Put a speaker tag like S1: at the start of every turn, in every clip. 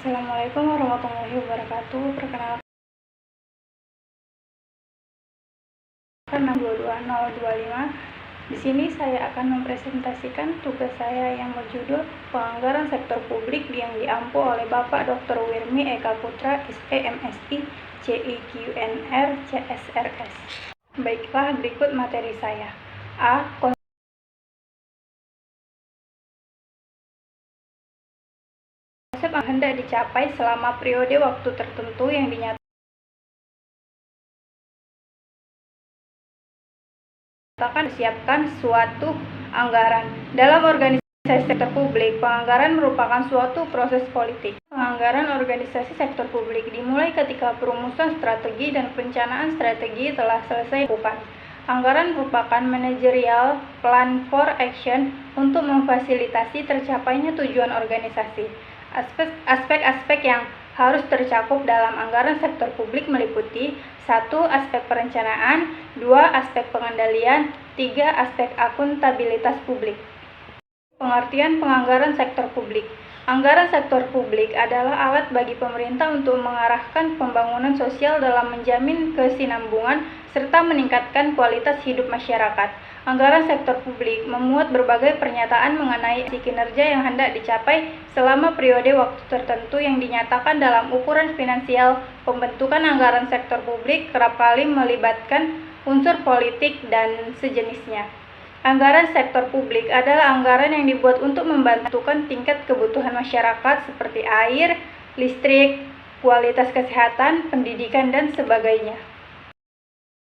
S1: Assalamualaikum warahmatullahi wabarakatuh. Perkenalkan, 622.025. Di sini saya akan mempresentasikan tugas saya yang berjudul Penganggaran Sektor Publik yang diampu oleh Bapak Dr. Wirmi Eka Putra, SE MSI, CIQNR, CSRS. Baiklah, berikut materi saya. A. Konsep yang hendak dicapai selama periode waktu tertentu yang dinyatakan siapkan suatu anggaran. Dalam organisasi sektor publik, penganggaran merupakan suatu proses politik. Penganggaran organisasi sektor publik dimulai ketika perumusan strategi dan perencanaan strategi telah selesai dilakukan. Anggaran merupakan managerial plan for action untuk memfasilitasi tercapainya tujuan organisasi. Aspek-aspek yang harus tercakup dalam anggaran sektor publik meliputi 1. Aspek perencanaan, 2. Aspek pengendalian, 3. Aspek akuntabilitas publik. Pengertian penganggaran sektor publik. Anggaran sektor publik adalah alat bagi pemerintah untuk mengarahkan pembangunan sosial dalam menjamin kesinambungan serta meningkatkan kualitas hidup masyarakat. Anggaran sektor publik memuat berbagai pernyataan mengenai kinerja yang hendak dicapai selama periode waktu tertentu yang dinyatakan dalam ukuran finansial. Pembentukan anggaran sektor publik kerap kali melibatkan unsur politik dan sejenisnya. Anggaran sektor publik adalah anggaran yang dibuat untuk membantukan tingkat kebutuhan masyarakat seperti air, listrik, kualitas kesehatan, pendidikan, dan sebagainya.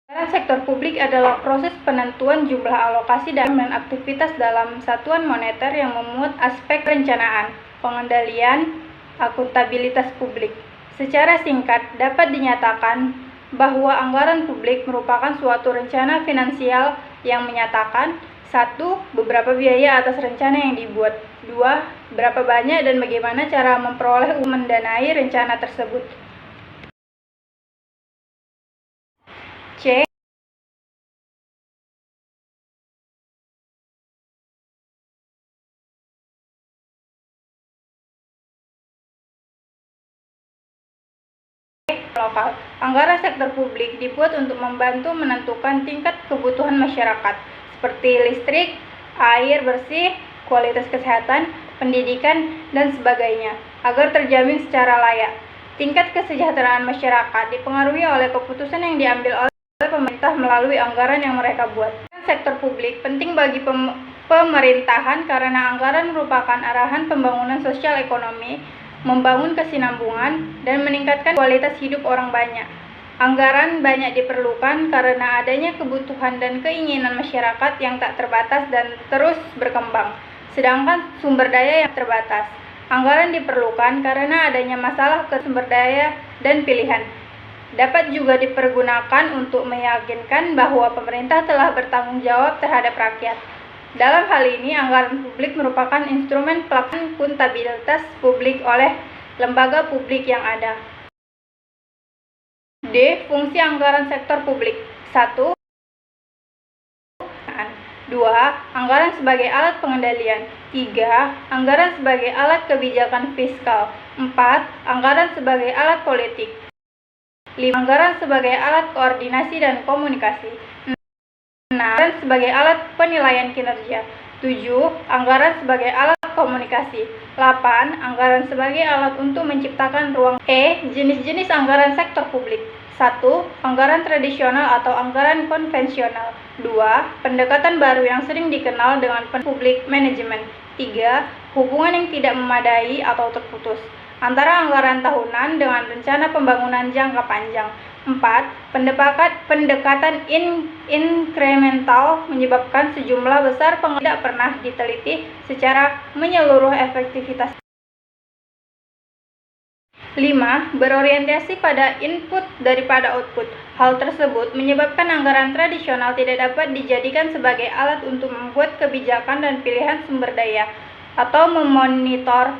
S1: Anggaran sektor publik adalah proses penentuan jumlah alokasi dan aktivitas dalam satuan moneter yang memuat aspek perencanaan, pengendalian, akuntabilitas publik. Secara singkat, dapat dinyatakan bahwa anggaran publik merupakan suatu rencana finansial yang menyatakan 1. Beberapa biaya atas rencana yang dibuat, 2. Berapa banyak dan bagaimana cara memperoleh mendanai rencana tersebut. C. Lokal. Anggaran sektor publik dibuat untuk membantu menentukan tingkat kebutuhan masyarakat seperti listrik, air bersih, kualitas kesehatan, pendidikan, dan sebagainya agar terjamin secara layak. Tingkat kesejahteraan masyarakat dipengaruhi oleh keputusan yang diambil oleh pemerintah melalui anggaran yang mereka buat. Sektor publik penting bagi pemerintahan karena anggaran merupakan arahan pembangunan sosial ekonomi, membangun kesinambungan, dan meningkatkan kualitas hidup orang banyak. Anggaran banyak diperlukan karena adanya kebutuhan dan keinginan masyarakat yang tak terbatas dan terus berkembang, sedangkan sumber daya yang terbatas. Anggaran diperlukan karena adanya masalah sumber daya dan pilihan. Dapat juga dipergunakan untuk meyakinkan bahwa pemerintah telah bertanggung jawab terhadap rakyat. Dalam hal ini, anggaran publik merupakan instrumen pelaksanaan akuntabilitas publik oleh lembaga publik yang ada. D. Fungsi anggaran sektor publik. 1. 2. Anggaran sebagai alat pengendalian. 3. Anggaran sebagai alat kebijakan fiskal. 4. Anggaran sebagai alat politik. 5. Anggaran sebagai alat koordinasi dan komunikasi. 6. Anggaran sebagai alat penilaian kinerja. 7. Anggaran sebagai alat komunikasi. 8. Anggaran sebagai alat untuk menciptakan ruang. Jenis-jenis anggaran sektor publik. 1. Anggaran tradisional atau anggaran konvensional. 2. Pendekatan baru yang sering dikenal dengan public management. 3. Hubungan yang tidak memadai atau terputus antara anggaran tahunan dengan rencana pembangunan jangka panjang. 4. Pendekatan inkremental menyebabkan sejumlah besar pengeluaran tidak pernah diteliti secara menyeluruh efektivitas. 5. Berorientasi pada input daripada output. Hal tersebut menyebabkan anggaran tradisional tidak dapat dijadikan sebagai alat untuk membuat kebijakan dan pilihan sumber daya atau memonitor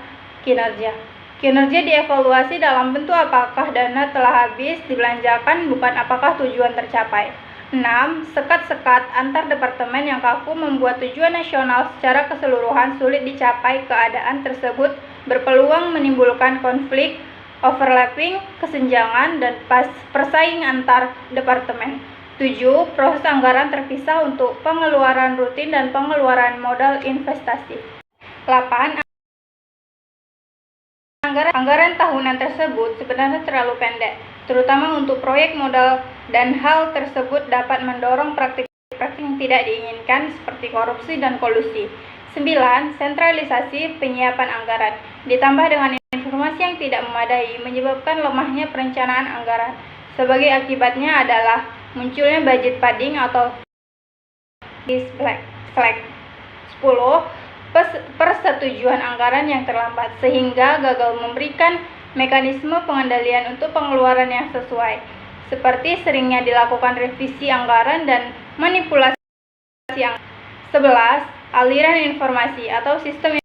S1: kinerja. Kinerja dievaluasi dalam bentuk apakah dana telah habis dibelanjakan, bukan apakah tujuan tercapai. 6. Sekat-sekat antar departemen yang kaku membuat tujuan nasional secara keseluruhan sulit dicapai. Keadaan tersebut berpeluang menimbulkan konflik, overlapping, kesenjangan, dan persaingan antar departemen. 7. Proses anggaran terpisah untuk pengeluaran rutin dan pengeluaran modal investasi. 8. Anggaran tahunan tersebut sebenarnya terlalu pendek, terutama untuk proyek modal, dan hal tersebut dapat mendorong praktik-praktik yang tidak diinginkan seperti korupsi dan kolusi. 9. Sentralisasi penyiapan anggaran ditambah dengan informasi yang tidak memadai menyebabkan lemahnya perencanaan anggaran. Sebagai akibatnya adalah munculnya budget padding atau slack. 10. Persetujuan anggaran yang terlambat sehingga gagal memberikan mekanisme pengendalian untuk pengeluaran yang sesuai, seperti seringnya dilakukan revisi anggaran dan manipulasi anggaran. 11. Aliran informasi atau sistem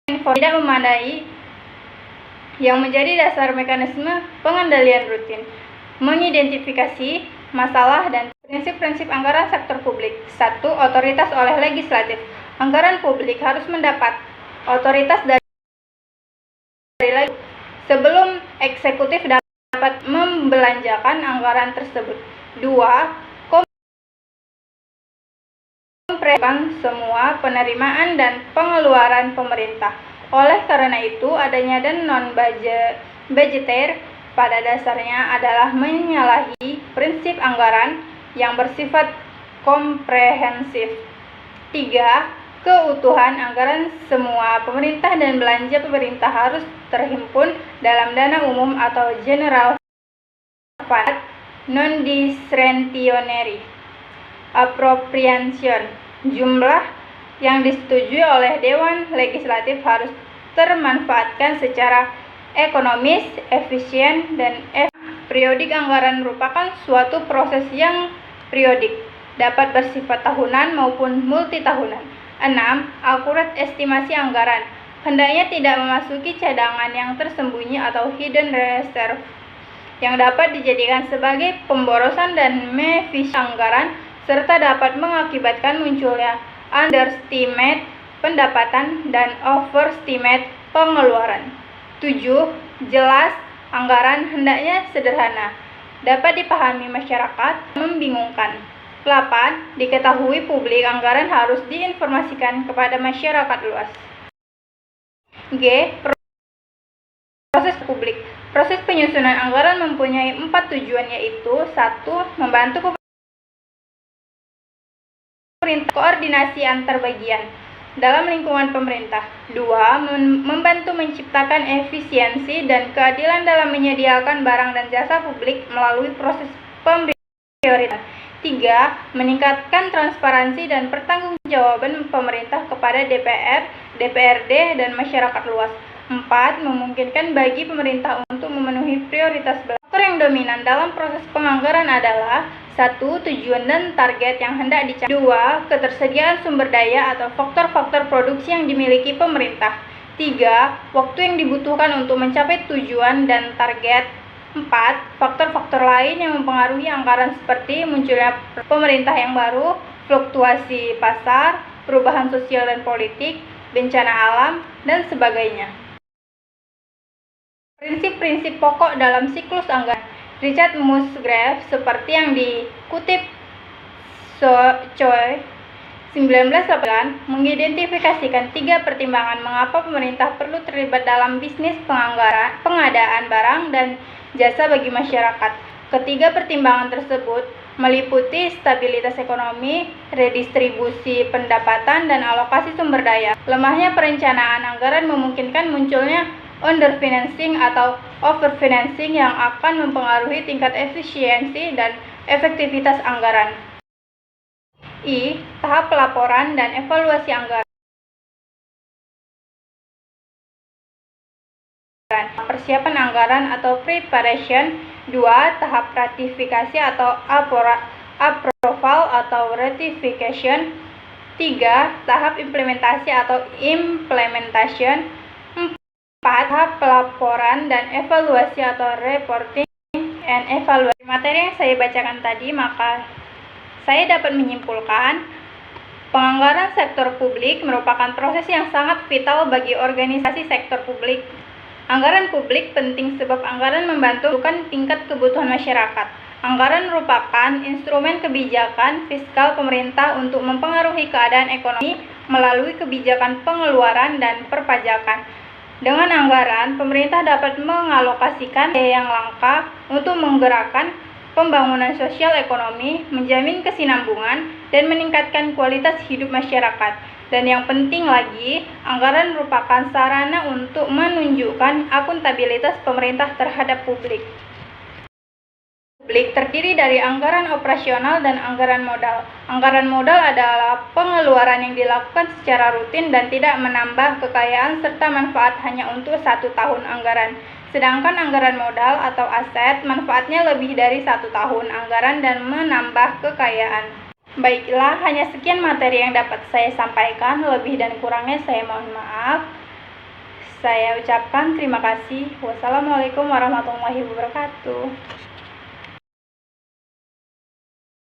S1: informasi tidak memadai yang menjadi dasar mekanisme pengendalian rutin. Mengidentifikasi masalah dan prinsip-prinsip anggaran sektor publik. 1. Otoritas oleh legislatif. Anggaran publik harus mendapat otoritas dari legislatif sebelum eksekutif dapat membelanjakan anggaran tersebut. 2. Komprehensif semua penerimaan dan pengeluaran pemerintah. Oleh karena itu, adanya dan non-budgeter pada dasarnya adalah menyalahi prinsip anggaran yang bersifat komprehensif. 3. Keutuhan anggaran semua pemerintah dan belanja pemerintah harus terhimpun dalam dana umum atau general fund, non-discretionary appropriation. Jumlah yang disetujui oleh Dewan Legislatif harus termanfaatkan secara ekonomis, efisien, dan periodik. Anggaran merupakan suatu proses yang periodik, dapat bersifat tahunan maupun multitahunan. 6. Akurat estimasi anggaran hendaknya tidak memasuki cadangan yang tersembunyi atau hidden reserve yang dapat dijadikan sebagai pemborosan dan efisiensi anggaran, serta dapat mengakibatkan munculnya underestimate pendapatan dan overestimate pengeluaran. 7. Jelas anggaran hendaknya sederhana, dapat dipahami masyarakat, membingungkan. 8. Diketahui publik, anggaran harus diinformasikan kepada masyarakat luas. G. Proses publik. Proses penyusunan anggaran mempunyai 4 tujuan, yaitu 1. Membantu pemerintah koordinasi antar bagian dalam lingkungan pemerintah. 2. Membantu menciptakan efisiensi dan keadilan dalam menyediakan barang dan jasa publik melalui proses pemprioritasaan. 3. Meningkatkan transparansi dan pertanggungjawaban pemerintah kepada DPR, DPRD, dan masyarakat luas. 4. Memungkinkan bagi pemerintah untuk memenuhi prioritas belanja. Faktor yang dominan dalam proses penganggaran adalah 1. Tujuan dan target yang hendak dicapai. 2. Ketersediaan sumber daya atau faktor-faktor produksi yang dimiliki pemerintah. 3. Waktu yang dibutuhkan untuk mencapai tujuan dan target. 4. Faktor-faktor lain yang mempengaruhi anggaran seperti munculnya pemerintah yang baru, fluktuasi pasar, perubahan sosial dan politik, bencana alam, dan sebagainya. Prinsip-prinsip pokok dalam siklus anggaran. Richard Musgrave, seperti yang dikutip Choi 1989, mengidentifikasikan 3 pertimbangan mengapa pemerintah perlu terlibat dalam bisnis pengadaan barang dan jasa bagi masyarakat. Ketiga pertimbangan tersebut meliputi stabilitas ekonomi, redistribusi pendapatan, dan alokasi sumber daya. Lemahnya perencanaan anggaran memungkinkan munculnya underfinancing atau overfinancing yang akan mempengaruhi tingkat efisiensi dan efektivitas anggaran. I. Tahap pelaporan dan evaluasi anggaran. Persiapan anggaran atau preparation. 2. Tahap ratifikasi atau approval atau ratification. 3. Tahap implementasi atau implementation. 4. Tahap pelaporan dan evaluasi atau reporting and evaluation. Materi yang saya bacakan tadi, maka saya dapat menyimpulkan Penganggaran sektor publik merupakan proses yang sangat vital bagi organisasi sektor publik. Anggaran publik penting sebab anggaran membantu menentukan tingkat kebutuhan masyarakat. Anggaran merupakan instrumen kebijakan fiskal pemerintah untuk mempengaruhi keadaan ekonomi melalui kebijakan pengeluaran dan perpajakan. Dengan anggaran, pemerintah dapat mengalokasikan biaya yang langka untuk menggerakkan pembangunan sosial ekonomi, menjamin kesinambungan, dan meningkatkan kualitas hidup masyarakat. Dan yang penting lagi, anggaran merupakan sarana untuk menunjukkan akuntabilitas pemerintah terhadap publik. Publik terdiri dari anggaran operasional dan anggaran modal. Anggaran modal adalah pengeluaran yang dilakukan secara rutin dan tidak menambah kekayaan serta manfaat hanya untuk 1 tahun anggaran. Sedangkan anggaran modal atau aset manfaatnya lebih dari 1 tahun anggaran dan menambah kekayaan. Baiklah, hanya sekian materi yang dapat saya sampaikan. Lebih dan kurangnya saya mohon maaf. Saya ucapkan terima kasih. Wassalamualaikum warahmatullahi wabarakatuh.